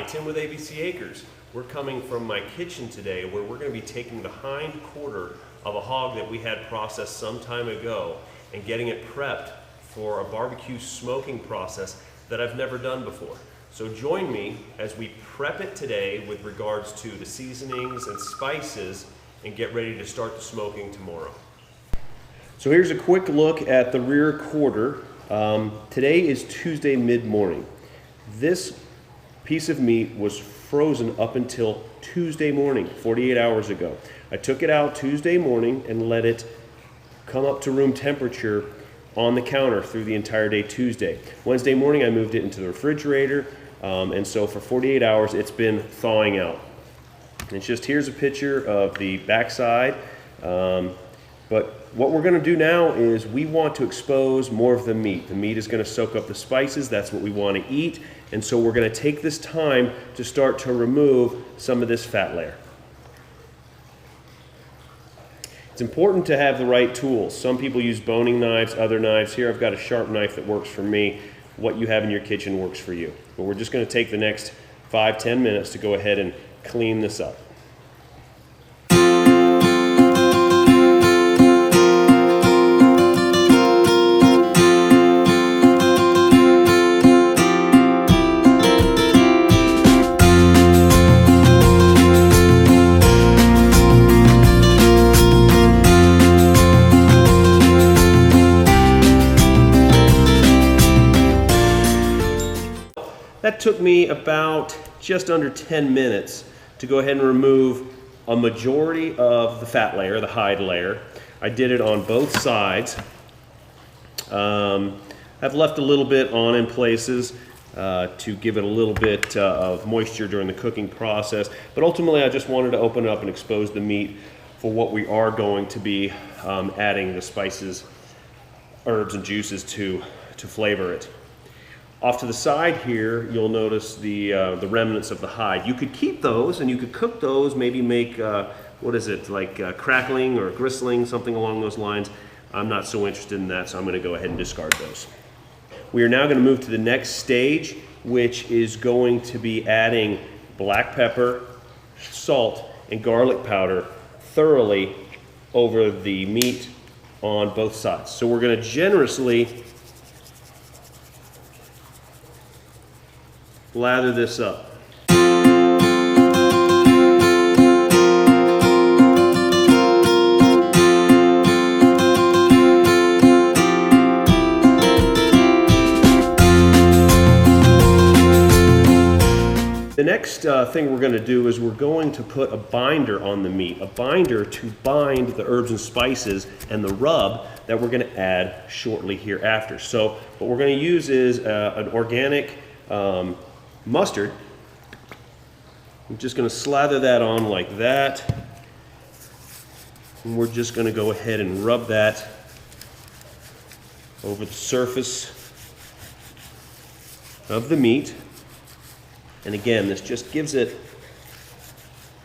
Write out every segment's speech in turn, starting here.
Tim with ABC Acres. We're coming from my kitchen today where we're going to be taking the hind quarter of a hog that we had processed some time ago and getting it prepped for a barbecue smoking process that I've never done before. So join me as we prep it today with regards to the seasonings and spices and get ready to start the smoking tomorrow. So here's a quick look at the rear quarter. Today is Tuesday mid-morning. This piece of meat was frozen up until Tuesday morning, 48 hours ago. I took it out Tuesday morning and let it come up to room temperature on the counter through the entire day Tuesday. Wednesday morning I moved it into the refrigerator, and so for 48 hours it's been thawing out. And it's just, here's a picture of the backside. But what we're going to do now is we want to expose more of the meat. The meat is going to soak up the spices. That's what we want to eat. And so we're going to take this time to start to remove some of this fat layer. It's important to have the right tools. Some people use boning knives, other knives. Here I've got a sharp knife that works for me. What you have in your kitchen works for you. But we're just going to take the next 5-10 minutes to go ahead and clean this up. That took me about just under 10 minutes to go ahead and remove a majority of the fat layer, the hide layer. I did it on both sides. I've left a little bit on in places to give it a little bit of moisture during the cooking process, but ultimately I just wanted to open it up and expose the meat for what we are going to be adding the spices, herbs, and juices to flavor it. Off to the side here, you'll notice the remnants of the hide. You could keep those and you could cook those, maybe make, crackling or gristling, something along those lines. I'm not so interested in that, so I'm going to go ahead and discard those. We are now going to move to the next stage, which is going to be adding black pepper, salt, and garlic powder thoroughly over the meat on both sides. So we're going to generously lather this up. The next thing we're going to do is we're going to put a binder on the meat, a binder to bind the herbs and spices and the rub that we're going to add shortly hereafter. So what we're going to use is an organic mustard. I'm just going to slather that on like that, and we're just going to go ahead and rub that over the surface of the meat. And again, this just gives it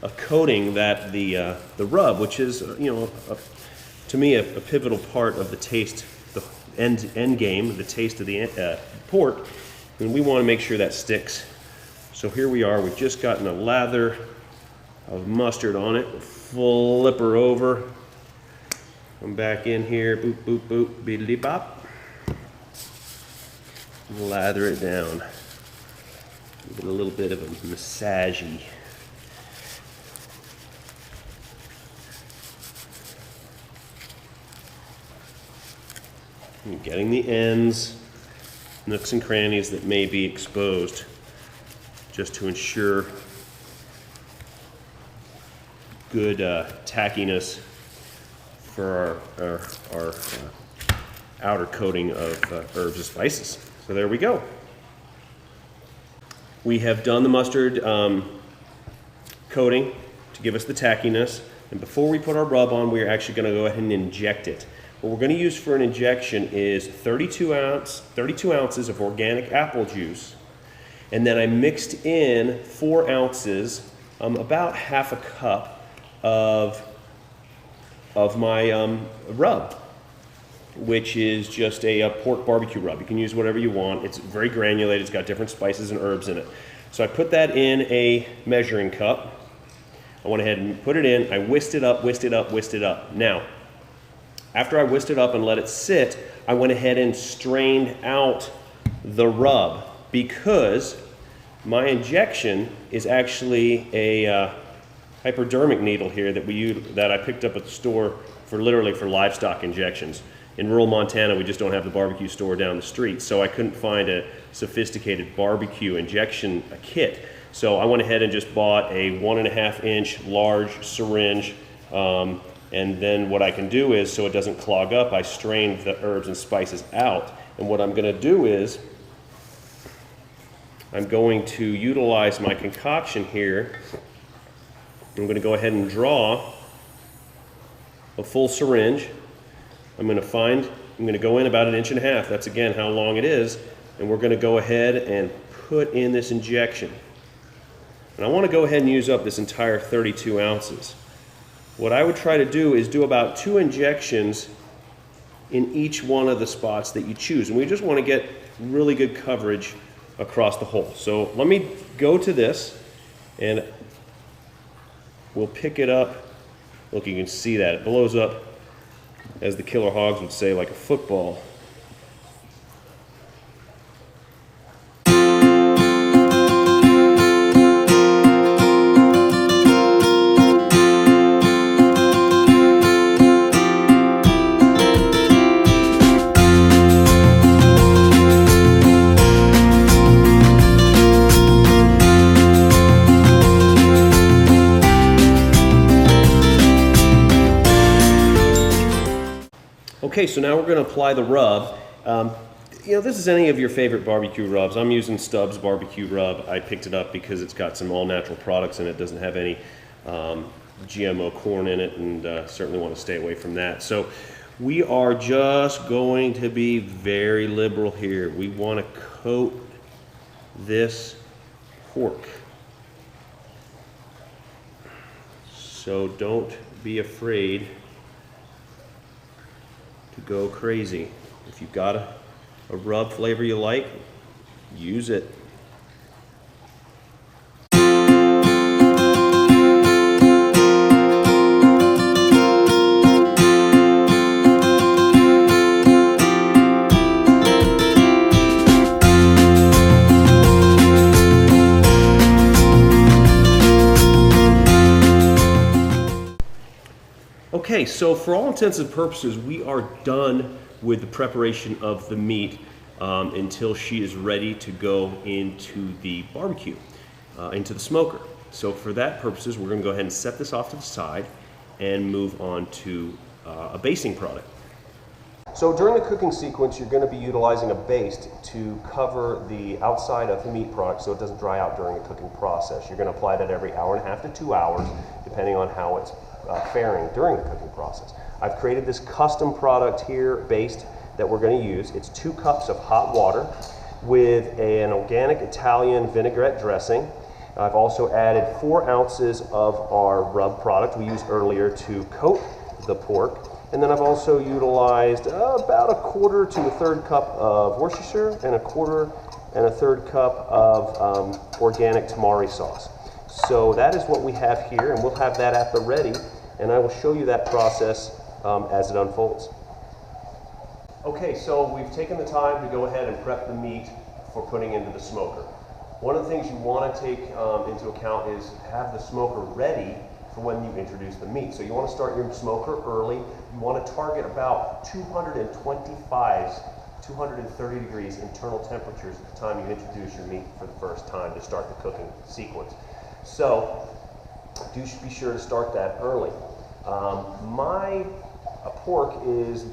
a coating that the rub, which is to me a pivotal part of the taste, the end game, the taste of the pork, and we want to make sure that sticks. So here we are, we've just gotten a lather of mustard on it. Flip her over. Come back in here, boop, boop, boop, biddly bop. Lather it down. Give it a little bit of a massagey. And getting the ends, nooks and crannies that may be exposed, just to ensure good tackiness for our outer coating of herbs and spices. So there we go. We have done the mustard coating to give us the tackiness, and before we put our rub on, we are actually going to go ahead and inject it. What we're going to use for an injection is 32 ounces of organic apple juice, and then I mixed in 4 ounces, about half a cup of my rub, which is just a pork barbecue rub. You can use whatever you want. It's very granulated. It's got different spices and herbs in it. So I put that in a measuring cup. I went ahead and put it in. I whisked it up, whisked it up, whisked it up. Now, after I whisked it up and let it sit, I went ahead and strained out the rub because my injection is actually a hypodermic needle here that I picked up at the store literally for livestock injections. In rural Montana, we just don't have the barbecue store down the street, so I couldn't find a sophisticated barbecue injection kit. So I went ahead and just bought a 1.5 inch large syringe, and then what I can do is, so it doesn't clog up, I strain the herbs and spices out. And what I'm going to do is, I'm going to utilize my concoction here. I'm going to go ahead and draw a full syringe. I'm going to go in about 1.5 inches. That's again how long it is. And we're going to go ahead and put in this injection. And I want to go ahead and use up this entire 32 ounces. What I would try to do is do about 2 injections in each one of the spots that you choose. And we just want to get really good coverage across the whole. So let me go to this and we'll pick it up. Look, you can see that. It blows up, as the killer hogs would say, like a football. Okay, so now we're going to apply the rub. This is any of your favorite barbecue rubs. I'm using Stubbs barbecue rub. I picked it up because it's got some all-natural products and it doesn't have any GMO corn in it, and certainly want to stay away from that. So we are just going to be very liberal here. We want to coat this pork. So don't be afraid to go crazy. If you've got a rub flavor you like, use it. Okay, so for all intents and purposes, we are done with the preparation of the meat until she is ready to go into the barbecue, into the smoker. So for that purposes, we're going to go ahead and set this off to the side and move on to a basting product. So during the cooking sequence, you're going to be utilizing a baste to cover the outside of the meat product so it doesn't dry out during the cooking process. You're going to apply that every 1.5 to 2 hours, depending on how it's faring during the cooking process. I've created this custom product here, baste, that we're going to use. It's 2 cups of hot water with an organic Italian vinaigrette dressing. I've also added 4 ounces of our rub product we used earlier to coat the pork. And then I've also utilized about 1/4 to 1/3 cup of Worcestershire and 1/4 and 1/3 cup of organic tamari sauce. So that is what we have here, and we'll have that at the ready, and I will show you that process as it unfolds. Okay, so we've taken the time to go ahead and prep the meat for putting into the smoker. One of the things you want to take into account is have the smoker ready for when you introduce the meat. So you want to start your smoker early. You want to target about 230 degrees internal temperatures at the time you introduce your meat for the first time to start the cooking sequence. So do be sure to start that early. My pork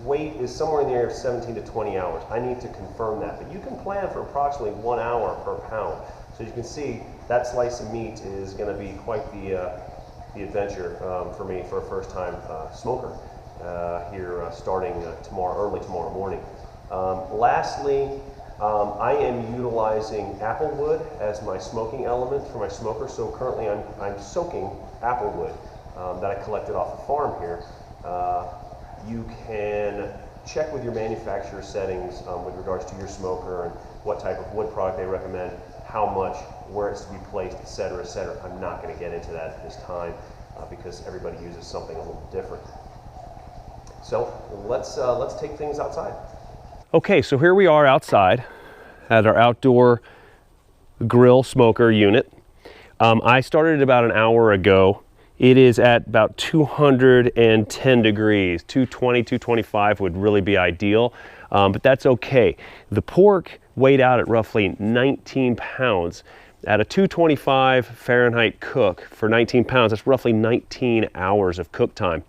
weight is somewhere in the area of 17 to 20 hours. I need to confirm that, but you can plan for approximately 1 hour per pound. So you can see that slice of meat is going to be quite the adventure for me for a first-time smoker here starting early tomorrow morning. Lastly, I am utilizing apple wood as my smoking element for my smoker. So currently I'm soaking apple wood that I collected off the farm here. You can check with your manufacturer settings with regards to your smoker and what type of wood product they recommend, how much, where it's to be placed, et cetera, et cetera. I'm not going to get into that at this time because everybody uses something a little different. So let's take things outside. Okay, so here we are outside at our outdoor grill smoker unit. I started about an hour ago. It is at about 210 degrees. 220, 225 would really be ideal, but that's okay. The pork weighed out at roughly 19 pounds. At a 225 Fahrenheit cook for 19 pounds, that's roughly 19 hours of cook time.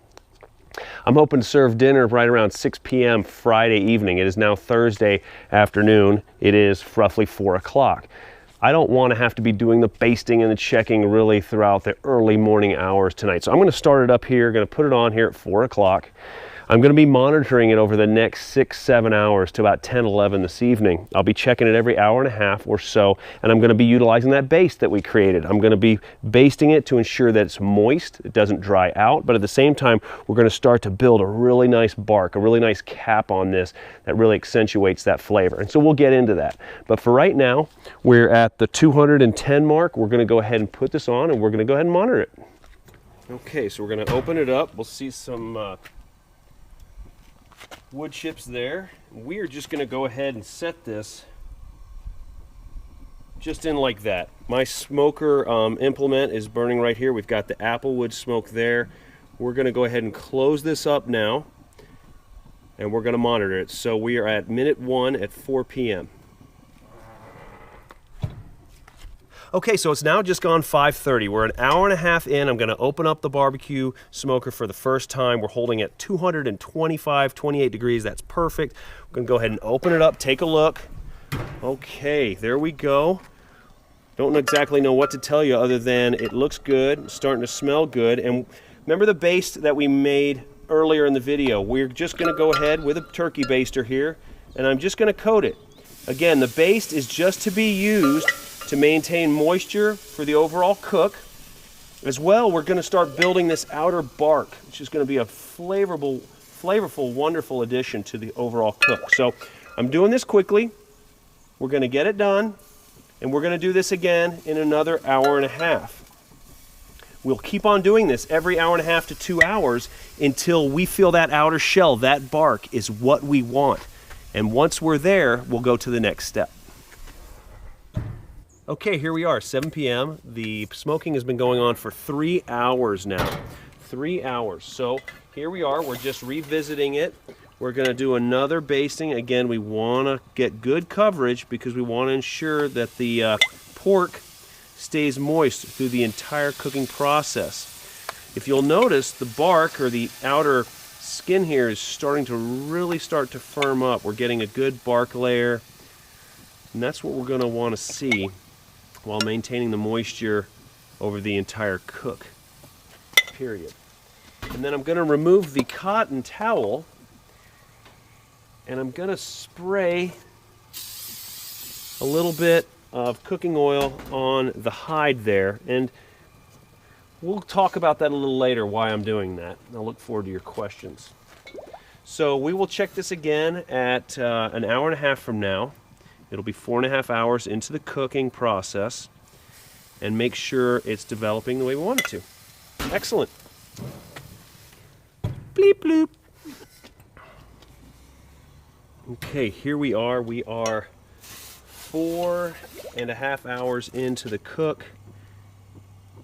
I'm hoping to serve dinner right around 6 p.m. Friday evening. It is now Thursday afternoon. It is roughly 4 o'clock. I don't want to have to be doing the basting and the checking really throughout the early morning hours tonight. So I'm going to start it up here, going to put it on here at 4 o'clock. I'm going to be monitoring it over the next 6-7 hours to about 10-11 this evening. I'll be checking it every hour and a half or so, and I'm going to be utilizing that baste that we created. I'm going to be basting it to ensure that it's moist, it doesn't dry out, but at the same time, we're going to start to build a really nice bark, a really nice cap on this that really accentuates that flavor. And so we'll get into that. But for right now, we're at the 210 mark. We're going to go ahead and put this on, and we're going to go ahead and monitor it. Okay, so we're going to open it up. We'll see some wood chips there. We're just going to go ahead and set this just in like that. My smoker implement is burning right here. We've got the applewood smoke there. We're going to go ahead and close this up now, and we're going to monitor it. So we are at minute 1 at 4 p.m. Okay, so it's now just gone 5:30. We're an hour and a half in. I'm going to open up the barbecue smoker for the first time. We're holding at 225, 28 degrees. That's perfect. We're going to go ahead and open it up, take a look. Okay, there we go. Don't exactly know what to tell you other than it looks good, it's starting to smell good. And remember the baste that we made earlier in the video? We're just going to go ahead with a turkey baster here, and I'm just going to coat it. Again, the baste is just to be used to maintain moisture for the overall cook. As well, we're going to start building this outer bark, which is going to be a flavorful, wonderful addition to the overall cook. So I'm doing this quickly. We're going to get it done, and we're going to do this again in another hour and a half. We'll keep on doing this every hour and a half to 2 hours until we feel that outer shell, that bark, is what we want. And once we're there, we'll go to the next step. Okay, here we are, 7 p.m. The smoking has been going on for 3 hours now. 3 hours. So here we are, we're just revisiting it. We're going to do another basting. Again, we want to get good coverage because we want to ensure that the pork stays moist through the entire cooking process. If you'll notice, the bark or the outer skin here is starting to really start to firm up. We're getting a good bark layer, and that's what we're going to want to see while maintaining the moisture over the entire cook period. And then I'm going to remove the cotton towel, and I'm going to spray a little bit of cooking oil on the hide there, and we'll talk about that a little later, why I'm doing that. I'll look forward to your questions. So we will check this again at an hour and a half from now. It'll be 4.5 hours into the cooking process, and make sure it's developing the way we want it to. Excellent. Bleep bloop. Okay, here we are. We are 4.5 hours into the cook.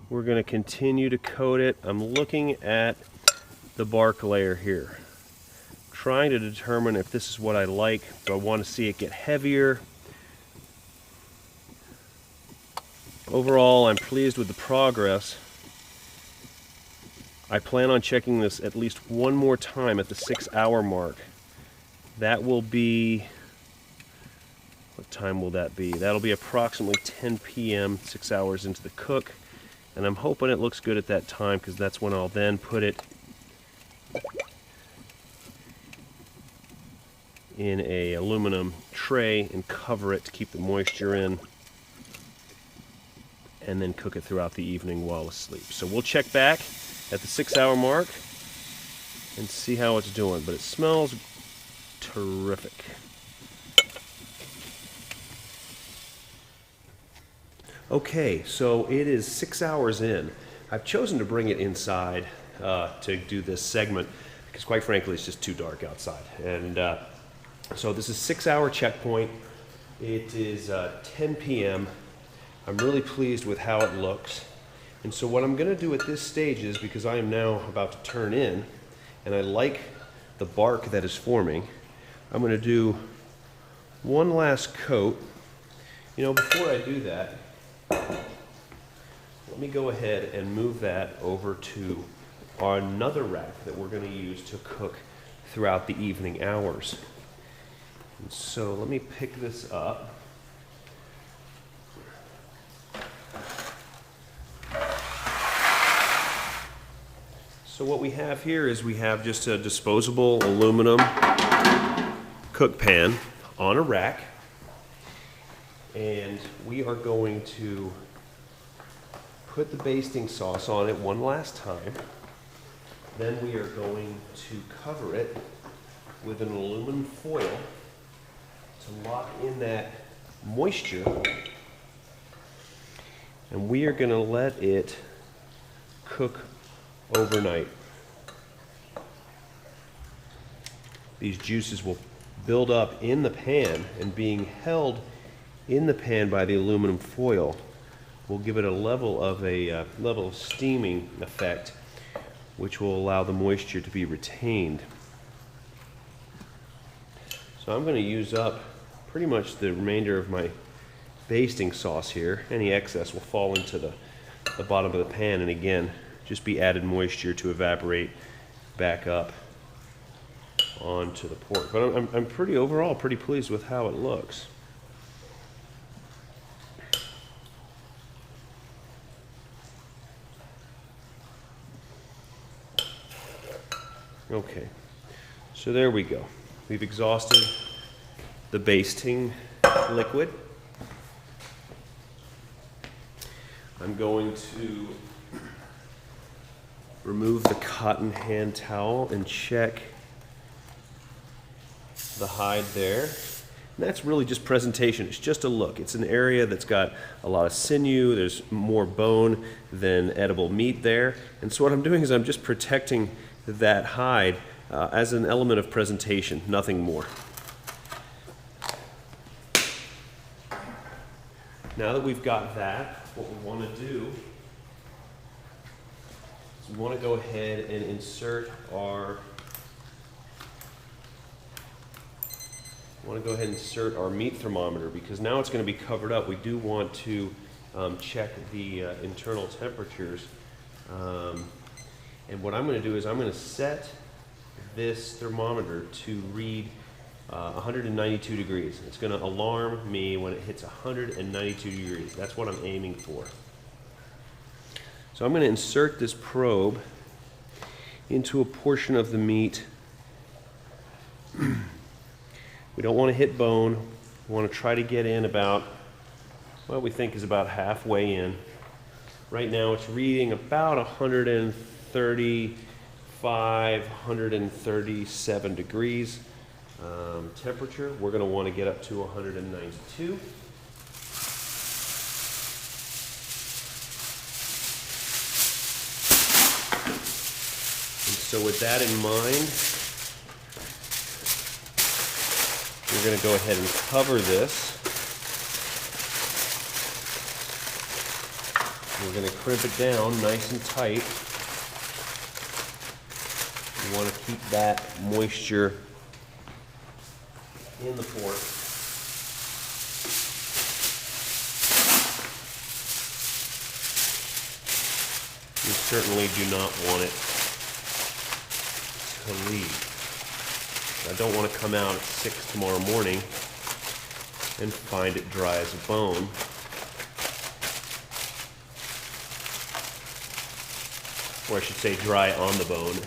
We're going to continue to coat it. I'm looking at the bark layer here, trying to determine if this is what I like. Do I want to see it get heavier? Overall, I'm pleased with the progress. I plan on checking this at least one more time at the 6-hour mark. That will be, what time will that be? That'll be approximately 10 p.m., 6 hours into the cook. And I'm hoping it looks good at that time because that's when I'll then put it in a aluminum tray and cover it to keep the moisture in, and then cook it throughout the evening while asleep. So we'll check back at the 6-hour mark and see how it's doing, but it smells terrific. Okay, so it is 6 hours in. I've chosen to bring it inside to do this segment because quite frankly it's just too dark outside. And so this is 6 hour checkpoint. It is 10 p.m. I'm really pleased with how it looks. And so what I'm going to do at this stage is, because I am now about to turn in and I like the bark that is forming, I'm going to do one last coat. You know, before I do that, let me go ahead and move that over to another rack that we're going to use to cook throughout the evening hours. And so let me pick this up. So what we have here is we have just a disposable aluminum cook pan on a rack, and we are going to put the basting sauce on it one last time. Then we are going to cover it with an aluminum foil to lock in that moisture, and we are going to let it cook overnight. These juices will build up in the pan, and being held in the pan by the aluminum foil will give it a level of steaming effect, which will allow the moisture to be retained. So I'm going to use up pretty much the remainder of my basting sauce here. Any excess will fall into the bottom of the pan, and again, just be added moisture to evaporate back up onto the pork. But I'm overall pretty pleased with how it looks. Okay, so there we go. We've exhausted the basting liquid. I'm going to remove the cotton hand towel and check the hide there. And that's really just presentation. It's just a look. It's an area that's got a lot of sinew. There's more bone than edible meat there. And so what I'm doing is I'm just protecting that hide as an element of presentation, nothing more. Now that we've got that, what we want to do is we want to go ahead and insert our meat thermometer, because now it's going to be covered up. We do want to check the internal temperatures. And what I'm going to do is I'm going to set this thermometer to read 192 degrees. It's going to alarm me when it hits 192 degrees. That's what I'm aiming for. So I'm going to insert this probe into a portion of the meat. We don't want to hit bone. We want to try to get in about what we think is about halfway in. Right now it's reading about 135, 137 degrees temperature. We're going to want to get up to 192. And so with that in mind, we're going to go ahead and cover this. We're going to crimp it down nice and tight. We want to keep that moisture in the pork. We certainly do not want it to leave. I don't want to come out at 6 tomorrow morning and find it dry as a bone. Or I should say dry on the bone.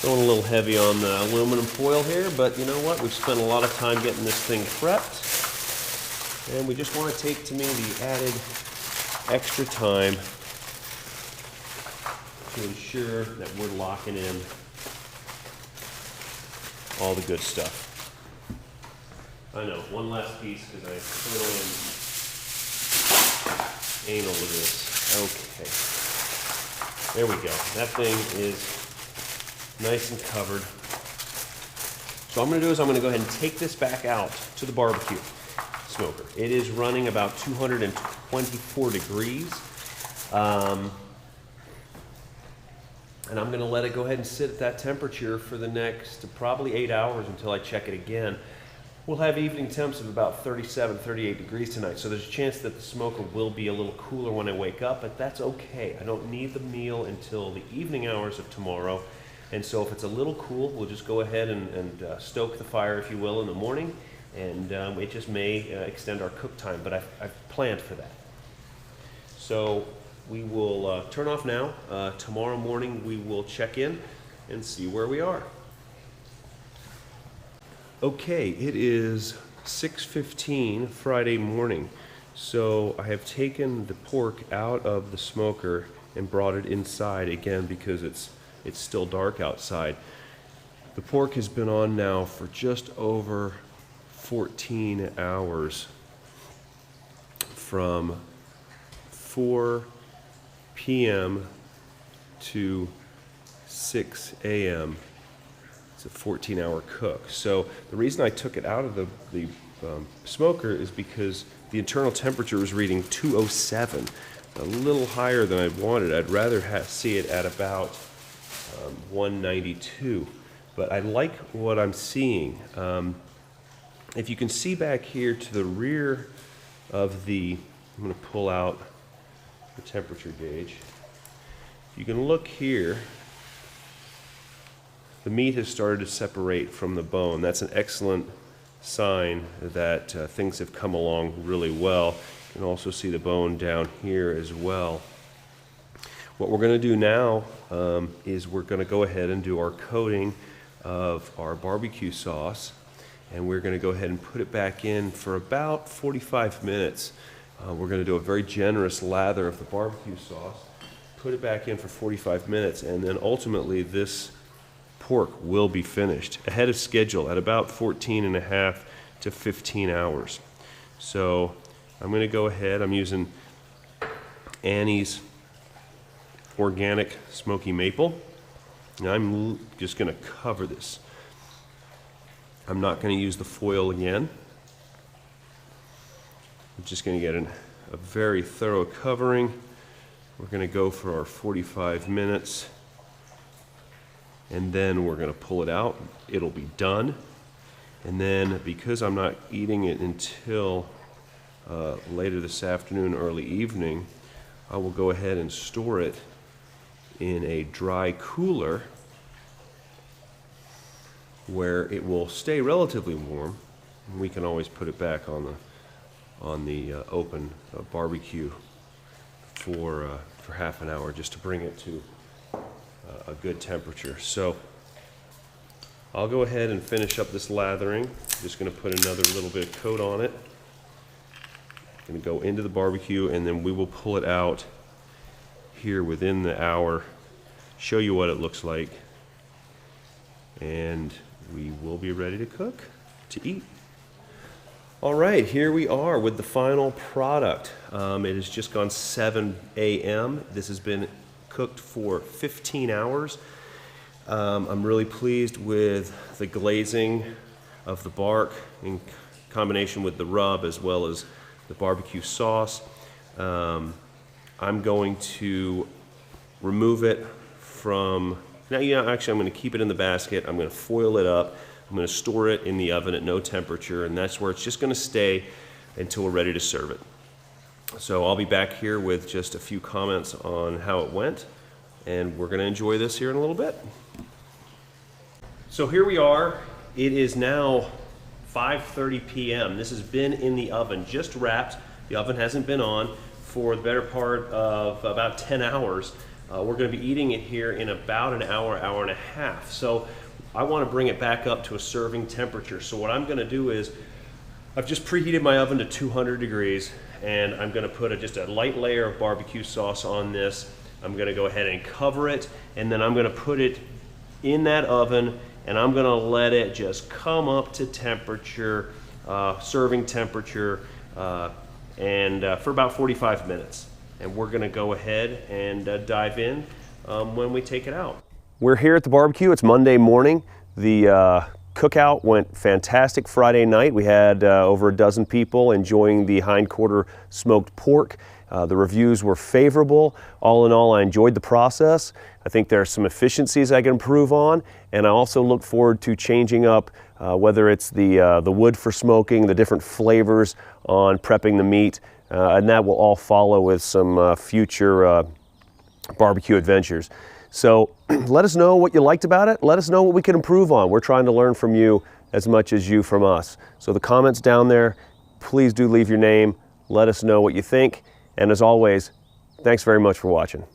Going a little heavy on the aluminum foil here, but you know what? We've spent a lot of time getting this thing prepped. And we just want to take to me the added extra time to ensure that we're locking in all the good stuff. I know, one last piece because I totally am anal with this. Okay. There we go. That thing is nice and covered. So what I'm going to do is I'm going to go ahead and take this back out to the barbecue smoker. It is running about 224 degrees. And I'm going to let it go ahead and sit at that temperature for the next probably 8 hours until I check it again. We'll have evening temps of about 37, 38 degrees tonight, so there's a chance that the smoker will be a little cooler when I wake up, but that's okay. I don't need the meal until the evening hours of tomorrow, and so if it's a little cool, we'll just go ahead and stoke the fire, if you will, in the morning, and it just may extend our cook time, but I've planned for that. So we will turn off now. Tomorrow morning we will check in and see where we are. Okay, it is 6:15 Friday morning. So I have taken the pork out of the smoker and brought it inside again because it's still dark outside. The pork has been on now for just over 14 hours from 4 p.m. to 6 a.m. It's a 14-hour cook. So the reason I took it out of the smoker is because the internal temperature was reading 207, a little higher than I wanted. I'd rather see it at about 192, but I like what I'm seeing. If you can see back here to the rear of the, I'm going to pull out the temperature gauge. You can look here. The meat has started to separate from the bone. That's an excellent sign that things have come along really well. You can also see the bone down here as well. What we're going to do now is we're going to go ahead and do our coating of our barbecue sauce, and we're going to go ahead and put it back in for about 45 minutes. We're going to do a very generous lather of the barbecue sauce, put it back in for 45 minutes, and then ultimately this pork will be finished ahead of schedule at about 14.5 to 15 hours. So I'm going to go ahead, I'm using Annie's organic smoky maple, and I'm just going to cover this. I'm not going to use the foil again. I'm just going to get a very thorough covering. We're going to go for our 45 minutes. And then we're going to pull it out. It'll be done. And then because I'm not eating it until later this afternoon, early evening, I will go ahead and store it in a dry cooler where it will stay relatively warm. And we can always put it back on the open barbecue for half an hour just to bring it to a good temperature. So I'll go ahead and finish up this lathering. Just going to put another little bit of coat on it. Going to go into the barbecue, and then we will pull it out here within the hour, show you what it looks like, and we will be ready to cook, to eat. All right, here we are with the final product. It has just gone 7 a.m. This has been cooked for 15 hours. I'm really pleased with the glazing of the bark in combination with the rub as well as the barbecue sauce. I'm going to remove it from, actually I'm going to keep it in the basket. I'm going to foil it up. I'm going to store it in the oven at no temperature, and that's where it's just going to stay until we're ready to serve it. So I'll be back here with just a few comments on how it went, and we're going to enjoy this here in a little bit. So here we are. It is now 5:30 p.m. This has been in the oven, just wrapped. The oven hasn't been on for the better part of about 10 hours. We're going to be eating it here in about an hour, hour and a half. So I want to bring it back up to a serving temperature. So what I'm going to do is I've just preheated my oven to 200 degrees, and I'm going to put just a light layer of barbecue sauce on this. I'm going to go ahead and cover it, and then I'm going to put it in that oven and I'm gonna let it just come up to temperature, serving temperature, for about 45 minutes. And we're gonna go ahead and dive in when we take it out. We're here at the barbecue. It's Monday morning. The cookout went fantastic Friday night. We had over a dozen people enjoying the hindquarter smoked pork. The reviews were favorable. All in all, I enjoyed the process. I think there are some efficiencies I can improve on, and I also look forward to changing up whether it's the wood for smoking, the different flavors on prepping the meat, and that will all follow with some future barbecue adventures. So let us know what you liked about it. Let us know what we can improve on. We're trying to learn from you as much as you from us. So the comments down there, please do leave your name. Let us know what you think. And as always, thanks very much for watching.